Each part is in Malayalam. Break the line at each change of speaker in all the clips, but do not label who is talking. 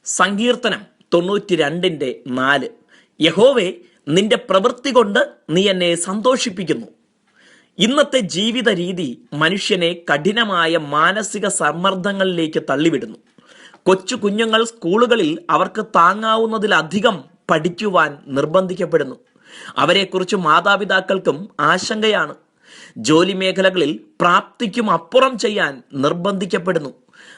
സങ്കീർത്തനം 92:4. യഹോവേ, നിന്റെ പ്രവൃത്തി കൊണ്ട് നീ എന്നെ സന്തോഷിപ്പിക്കുന്നു. ഇന്നത്തെ ജീവിത രീതി മനുഷ്യനെ കഠിനമായ മാനസിക സമ്മർദ്ദങ്ങളിലേക്ക് തള്ളിവിടുന്നു. കൊച്ചു കുഞ്ഞുങ്ങൾ സ്കൂളുകളിൽ അവർക്ക് താങ്ങാവുന്നതിലധികം പഠിക്കുവാൻ നിർബന്ധിക്കപ്പെടുന്നു. അവരെക്കുറിച്ച് മാതാപിതാക്കൾക്കും ആശങ്കയാണ്. ജോലി മേഖലകളിൽ പ്രാപ്തിക്കും അപ്പുറം ചെയ്യാൻ നിർബന്ധിക്കപ്പെടുന്നു.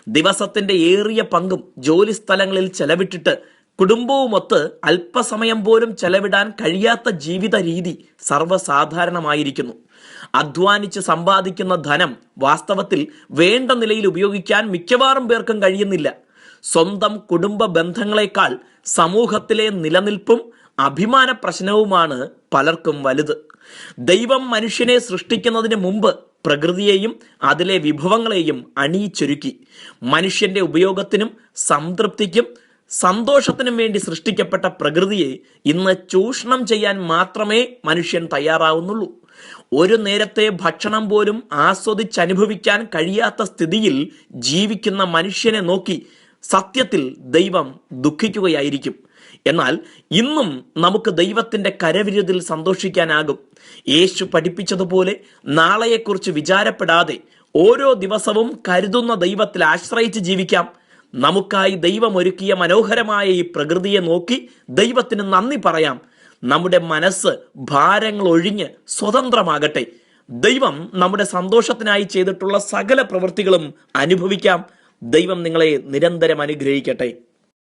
ദിവസത്തിന്റെ ഏറിയ പങ്കും ജോലി സ്ഥലങ്ങളിൽ ചെലവിട്ടിട്ട് കുടുംബവുമൊത്ത് അല്പസമയം പോലും ചെലവിടാൻ കഴിയാത്ത ജീവിത രീതി സർവ്വസാധാരണമായിരിക്കുന്നു. അധ്വാനിച്ച് സമ്പാദിക്കുന്ന ധനം വാസ്തവത്തിൽ വേണ്ട നിലയിൽ ഉപയോഗിക്കാൻ മിക്കവാറും പേർക്കും കഴിയുന്നില്ല. സ്വന്തം കുടുംബ ബന്ധങ്ങളെക്കാൾ സമൂഹത്തിലെ നിലനിൽപ്പും അഭിമാന പ്രശ്നവുമാണ് പലർക്കും വലുത്. ദൈവം മനുഷ്യനെ സൃഷ്ടിക്കുന്നതിന് മുമ്പ് പ്രകൃതിയെയും അതിലെ വിഭവങ്ങളെയും അണിയിച്ചൊരുക്കി. മനുഷ്യന്റെ ഉപയോഗത്തിനും സംതൃപ്തിക്കും സന്തോഷത്തിനും വേണ്ടി സൃഷ്ടിക്കപ്പെട്ട പ്രകൃതിയെ ഇന്ന് ചൂഷണം ചെയ്യാൻ മാത്രമേ മനുഷ്യൻ തയ്യാറാവുന്നുള്ളൂ. ഒരു നേരത്തെ ഭക്ഷണം പോലും ആസ്വദിച്ചനുഭവിക്കാൻ കഴിയാത്ത സ്ഥിതിയിൽ ജീവിക്കുന്ന മനുഷ്യനെ നോക്കി സത്യത്തിൽ ദൈവം ദുഃഖിക്കുകയായിരിക്കും. എന്നാൽ ഇന്നും നമുക്ക് ദൈവത്തിന്റെ കരവിരുതിൽ സന്തോഷിക്കാനാകും. യേശു പഠിപ്പിച്ചതുപോലെ നാളെയെക്കുറിച്ച് വിചാരപ്പെടാതെ ഓരോ ദിവസവും കരുതുന്ന ദൈവത്തിൽ ആശ്രയിച്ച് ജീവിക്കാം. നമുക്കായി ദൈവം ഒരുക്കിയ മനോഹരമായ ഈ പ്രകൃതിയെ നോക്കി ദൈവത്തിന് നന്ദി പറയാം. നമ്മുടെ മനസ്സ് ഭാരങ്ങൾ ഒഴിഞ്ഞ് സ്വതന്ത്രമാകട്ടെ. ദൈവം നമ്മുടെ സന്തോഷത്തിനായി ചെയ്തിട്ടുള്ള സകല പ്രവൃത്തികളും അനുഭവിക്കാം. ദൈവം നിങ്ങളെ നിരന്തരം അനുഗ്രഹിക്കട്ടെ.